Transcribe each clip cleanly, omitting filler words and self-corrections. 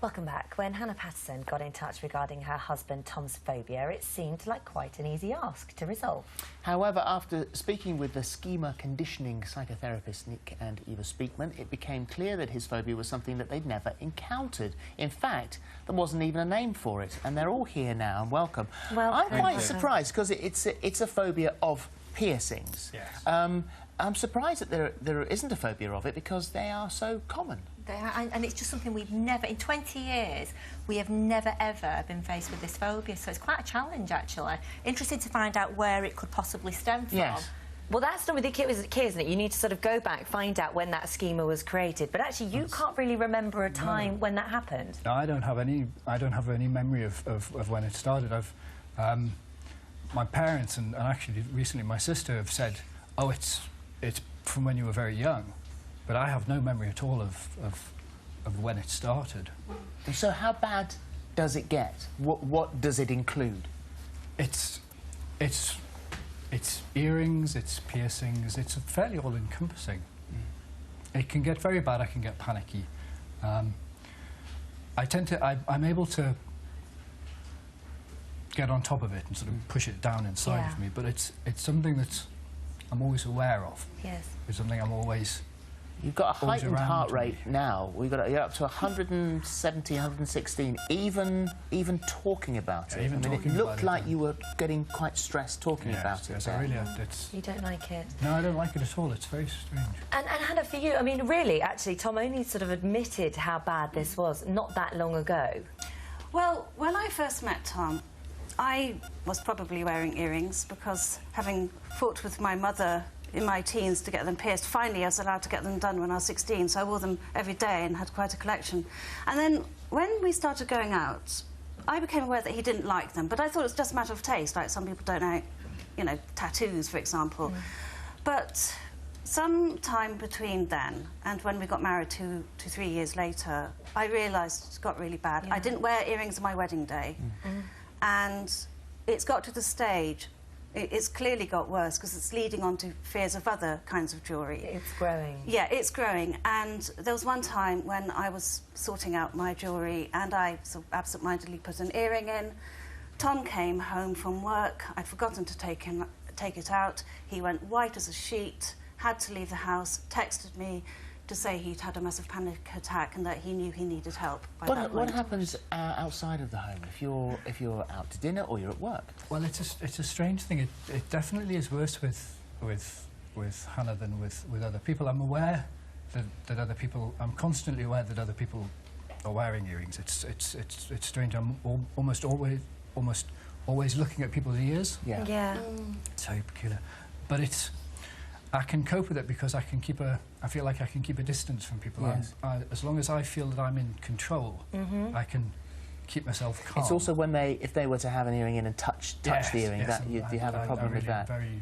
Welcome back. When Hannah Patterson got in touch regarding her husband Tom's phobia, it seemed like quite an easy ask to resolve. However, after speaking with the schema conditioning psychotherapist Nik and Eva Speakman, it became clear that his phobia was something that they'd never encountered. In fact, there wasn't even a name for it, and they're all here now, and welcome. I'm quite surprised, because it's a phobia of piercings. Yes. I'm surprised that there isn't a phobia of it, because they are so common. They are, and it's just something we've never, in 20 years, we have never ever been faced with this phobia, so it's quite a challenge, actually. Interested to find out where it could possibly stem from. Yes. Well, that's not with the kid, isn't it? You need to sort of go back, find out when that schema was created. But actually, you can't really remember a time when that happened. No, I don't have any memory of when it started. My parents and actually recently my sister have said, oh, it's from when you were very young. But I have no memory at all of when it started. So how bad does it get? What does it include? It's earrings, it's piercings, it's fairly all-encompassing. It can get very bad, I can get panicky. I'm able to get on top of it and sort of push it down inside of me, but it's something that I'm always aware of. Yes. It's something I'm always... You've got a heightened heart rate now. You're up to 170, 116, even talking about it. It looked like you were getting quite stressed talking about it. Yes, I really You don't like it? No, I don't like it at all. It's very strange. And Hannah, for you, I mean, really, actually, Tom only sort of admitted how bad this was not that long ago. Well, when I first met Tom, I was probably wearing earrings because, having fought with my mother in my teens to get them pierced, finally I was allowed to get them done when I was 16, so I wore them every day and had quite a collection. And then when we started going out, I became aware that he didn't like them, but I thought it was just a matter of taste, like some people don't like, you know, tattoos, for example. But sometime between then and when we got married 2 to 3 years later, I realised it got really bad. I didn't wear earrings on my wedding day, and it's got to the stage. It's clearly got worse because it's leading on to fears of other kinds of jewellery. It's growing. Yeah, it's growing. And there was one time when I was sorting out my jewellery and I sort of absent-mindedly put an earring in. Tom came home from work. I'd forgotten to take it out. He went white as a sheet, had to leave the house, texted me to say he'd had a massive panic attack and that he knew he needed help. What happens outside of the home if you're out to dinner or you're at work? Well, it's a strange thing. It definitely is worse with Hannah than with other people. I'm aware that other people. I'm constantly aware that other people are wearing earrings. It's strange. I'm almost always looking at people's ears. Yeah. It's very peculiar, but I can cope with it because I feel like I can keep a distance from people. Yes. As long as I feel that I'm in control, I can keep myself calm. It's also when if they were to have an earring in and touch the earring, you have a problem with that. Very.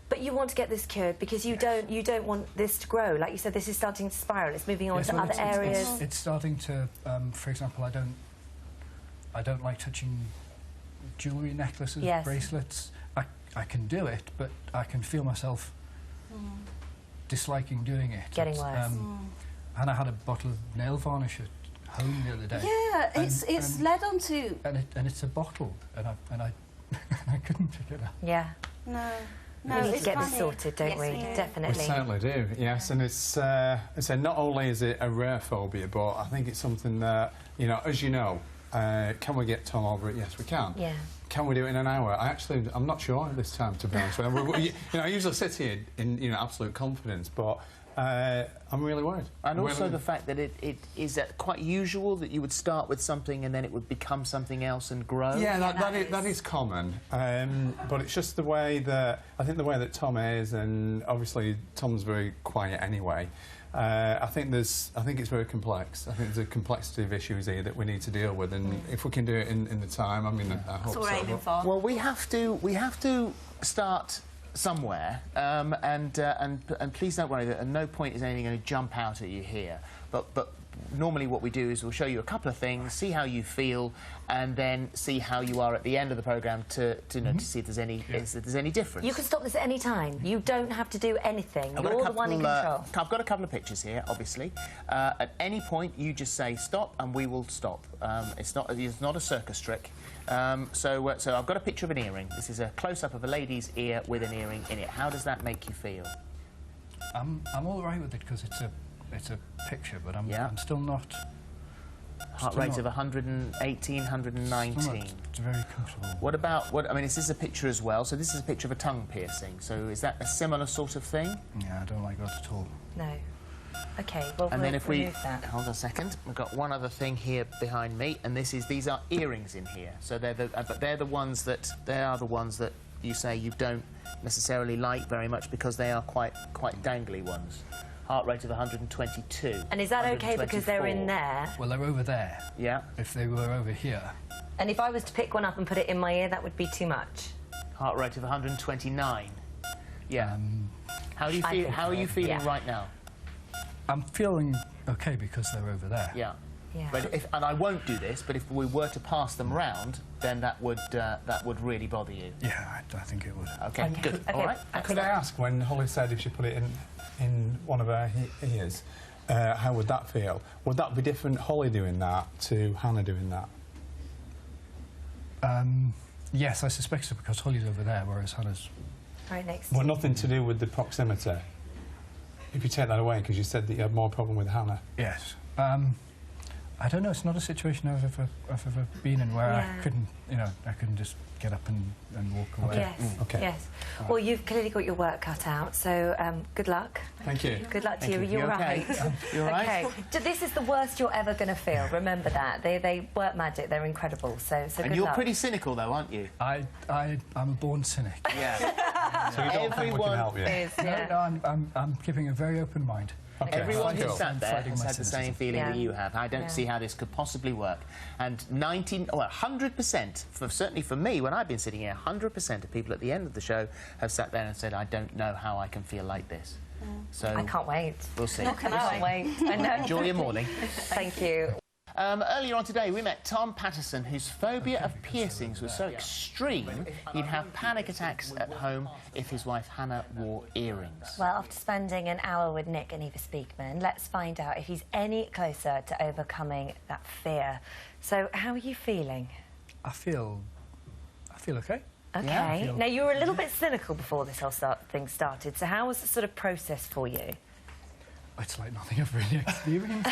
But you want to get this cured because you don't want this to grow. Like you said, this is starting to spiral. It's moving on to other areas. It's starting to. For example, I don't like touching jewellery, necklaces, bracelets. I can do it, but I can feel myself disliking doing it. Getting worse. Hannah had a bottle of nail varnish at home the other day. Yeah, it's led on to... And it's a bottle, and I couldn't pick it up. Yeah. No. We need to get this sorted, don't we? Definitely. We certainly do, yes. And it's not only is it a rare phobia, but I think it's something that, you know, as you know, can we get Tom over it? Yes, we can. Yeah. Can we do it in an hour? I'm not sure this time, to be honest with you. You know, I usually sit here in absolute confidence, but I'm really worried. And also the fact that it is quite usual that you would start with something and then it would become something else and grow. Yeah, that is common, but it's just the way that I think the way that Tom is, and obviously Tom's very quiet anyway. I think it's very complex. I think there's a complexity of issues here that we need to deal with, and if we can do it in the time, I mean, I hope so. That's what we're aiming for. Well, we have to start somewhere, and please don't worry that at no point is anything going to jump out at you here. But normally what we do is we'll show you a couple of things, see how you feel, and then see how you are at the end of the programme to see if there's any difference. You can stop this at any time. You don't have to do anything. You're the one in control. I've got a couple of pictures here, obviously. At any point, you just say stop, and we will stop. It's not a circus trick. So I've got a picture of an earring. This is a close-up of a lady's ear with an earring in it. How does that make you feel? I'm all right with it because it's a picture, but I'm still not. Heart rate of 118, 119. It's very comfortable. What about I mean, this is a picture as well. So this is a picture of a tongue piercing. So is that a similar sort of thing? Yeah, I don't like that at all. No. Okay, well, and then if we that. hold on a second, we've got one other thing here behind me, and these are earrings in here. So they're the ones that you say you don't necessarily like very much because they are quite dangly ones. Heart rate of 122. And is that okay because they're in there? Well, they're over there. Yeah. If they were over here. And if I was to pick one up and put it in my ear, that would be too much. Heart rate of 129. Yeah. How do you feel? How are you feeling right now? I'm feeling okay because they're over there. Yeah. Yeah. But and I won't do this, but if we were to pass them round, then that would really bother you. Yeah, I think it would. Okay, good. Okay. All right. Could I ask, when Holly said if she put it in one of her ears, how would that feel? Would that be different, Holly doing that, to Hannah doing that? Yes, I suspect so, because Holly's over there, whereas Hannah's right next. Well, nothing to do with the proximity. If you take that away, because you said that you had more problem with Hannah. Yes. I don't know. It's not a situation I've ever been in where I couldn't, I couldn't just get up and walk away. Yes. Okay. Yes. Well, you've clearly got your work cut out. So good luck. Thank you. Good luck to you. You You're okay? right. You're right. Okay. So this is the worst you're ever going to feel. Remember that. They work magic. They're incredible. So And good you're luck. pretty cynical, though, aren't you? I'm a born cynic. Yeah. So you don't think we can help you? No, I'm keeping a very open mind. Okay. Everyone who Cool. sat there Fighting has my had the same cynicism. feeling that you have. I don't see how this could possibly work. And 100%, certainly for me, when I've been sitting here, 100% of people at the end of the show have sat there and said, I don't know how I can feel like this. So I can't wait. We'll see. I can't wait. I know. Enjoy your morning. Thank you. Earlier on today, we met Tom Patterson, whose phobia of piercings was so extreme he'd have panic attacks at home if his wife Hannah wore earrings. Well, after spending an hour with Nik and Eva Speakman, let's find out if he's any closer to overcoming that fear. So, how are you feeling? I feel okay. Okay. Yeah. Now, you were a little bit cynical before this whole thing started, so how was the sort of process for you? It's like nothing I've really experienced.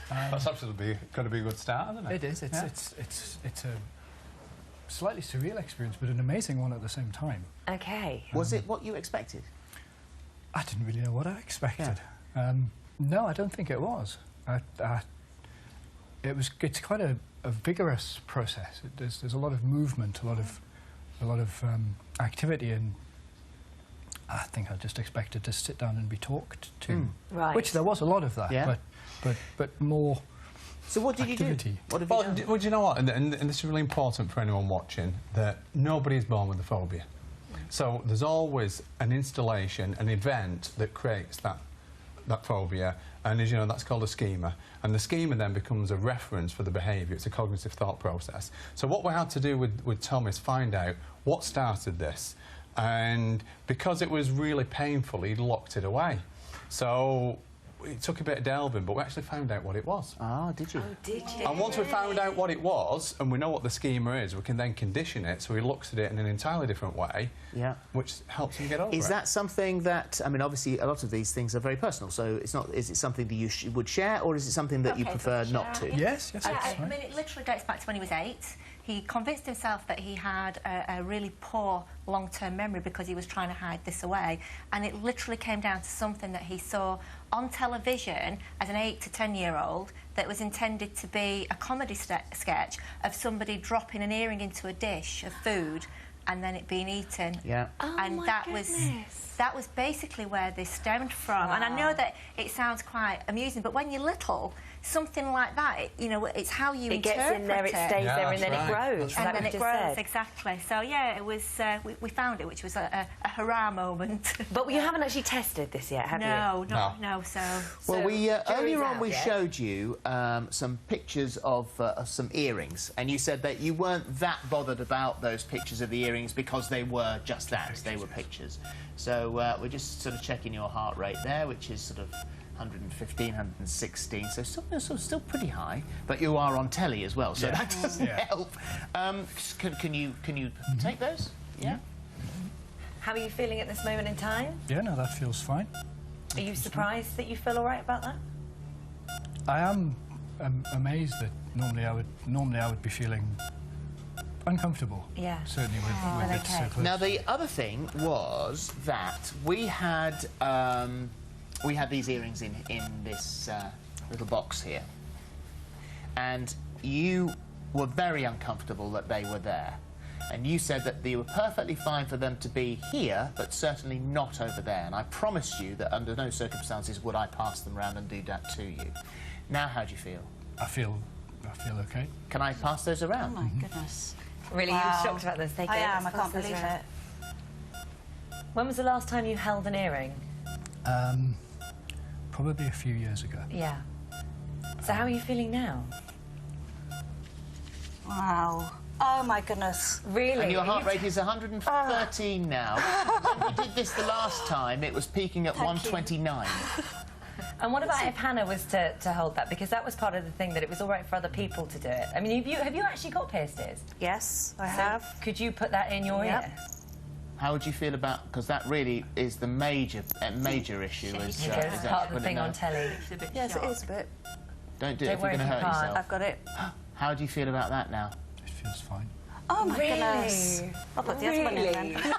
That's absolutely going to be a good start, isn't it? It is. It's a slightly surreal experience, but an amazing one at the same time. Okay. Was it what you expected? I didn't really know what I expected. No, I don't think it was. It's quite a vigorous process. There's a lot of movement, a lot of activity, and I think I just expected to sit down and be talked to. Right. Which there was a lot of that, but more. So what did activity. you do? What have you done? Well, do you know what? And this is really important for anyone watching, that nobody is born with a phobia. So there's always an installation, an event that creates that phobia, and as you know, that's called a schema. And the schema then becomes a reference for the behaviour. It's a cognitive thought process. So what we had to do with Tom is find out what started this. And because it was really painful, he locked it away. So it took a bit of delving, but we actually found out what it was. Ah, did you? Oh, did you? And once we found out what it was, and we know what the schema is, we can then condition it so he looks at it in an entirely different way, which helps him get over it. Is that something that, I mean, obviously a lot of these things are very personal, so it's not, is it something that you would share, or is it something that you prefer not to? Yes, I mean, it literally dates back to when he was 8. He convinced himself that he had a really poor long-term memory because he was trying to hide this away, and it literally came down to something that he saw on television as an 8 to 10-year-old that was intended to be a comedy sketch of somebody dropping an earring into a dish of food and then it being eaten. Yeah. Oh, and my that goodness. that was basically where they stemmed from. Wow. And I know that it sounds quite amusing, but when you're little, something like that, you know, it's how you It interpret gets in there, it stays Yeah, there, and then that's it right. grows. and like then we it just grows, said. exactly. So, yeah, it was, we found it, which was a hurrah moment. But you haven't actually tested this yet, have you? No, so... Well, So, earlier jury's on out, we yeah? showed you some pictures of some earrings, and you said that you weren't that bothered about those pictures of the earrings because they were just that, they were pictures. So we're just sort of checking your heart rate there, which is sort of 115, 116, so still pretty high, but you are on telly as well, so that doesn't help. Can you take those? Yeah. How are you feeling at this moment in time? Yeah, no, that feels fine. Are you surprised that you feel all right about that? I am amazed that normally I would be feeling uncomfortable. Yeah. Certainly with it so close. Now the other thing was that we had these earrings in this little box here, and you were very uncomfortable that they were there. And you said that they were perfectly fine for them to be here, but certainly not over there. And I promised you that under no circumstances would I pass them round and do that to you. Now, how do you feel? I feel okay. Can I pass those Oh, around? my goodness. Really? Wow. You're shocked about this? Take I it. am, Let's I can't pass this believe around. it. When was the last time you held an earring? Probably a few years ago. Yeah. So how are you feeling now? Wow. Oh, my goodness. Really? And your heart rate is 113 now. When we did this the last time, it was peaking at 129. And what about if Hannah was to hold that? Because that was part of the thing, that it was all right for other people to do it. I mean, have you actually got pierced ears? Yes, I So have. could you put that in your Yep. ear? How would you feel about... Because that really is the major issue. Is, Because it's part of the putting thing on telly. Yes, it is a bit. Don't do it Don't if you're worry going to if you hurt can't. yourself. I've got it. How do you feel about that now? It feels fine. Oh, my Really? goodness. I'll put the other one in then.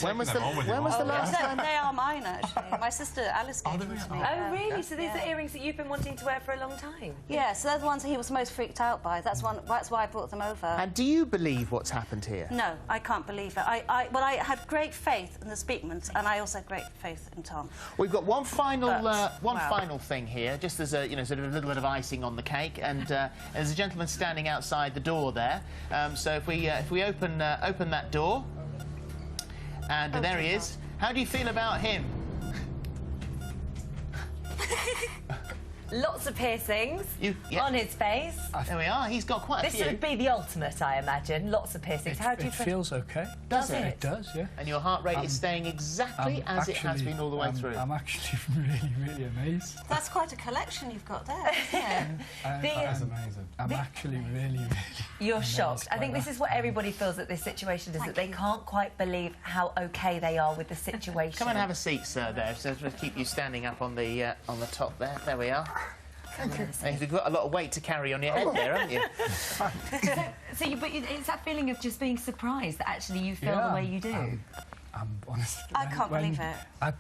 When was the last time? They are mine, actually. My sister Alice gave them to me. Oh, really? So these are earrings that you've been wanting to wear for a long time? Yeah, so they're the ones that he was most freaked out by. That's why I brought them over. And do you believe what's happened here? No, I can't believe it. I had great faith in the Speakmans, and I also had great faith in Tom. We've got one final Wow. final thing here, just as a sort of a little bit of icing on the cake, and there's a gentleman standing outside the door there. So if we open that door, and there he is. How do you feel about him? Lots of piercings Yeah. on his face. There we are. He's got quite a This few. would be the ultimate, I imagine. Lots of piercings. How do you It feel? feels okay. Does it? It does, yeah. And your heart rate is staying exactly as it has been all the way through. I'm actually really, really amazed. That's quite a collection you've got there, isn't it? That is amazing. I'm actually really, really... You're amazed shocked. I by think that. this is what everybody feels at this situation, is that they can't quite believe how okay they are with the situation. Come and have a seat, sir, there. So we'll keep you standing up on the top there. There we are. And you've got a lot of weight to carry on your head there, haven't you? But it's that feeling of just being surprised that actually you feel the way you do. I'm honest. I can't believe it.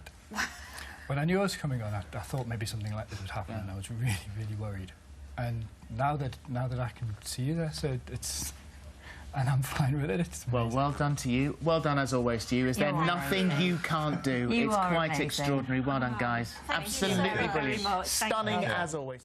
When I knew I was coming on, I thought maybe something like this would happen, and I was really, really worried. And now that I can see you there, so it's... And I'm fine with it. It's amazing. Well done to you. Well done, as always, to you. Is there nothing you can't do? You it's are quite amazing. extraordinary. Well done, guys. Thank you so Absolutely very brilliant. much. Thank Stunning, you. as always.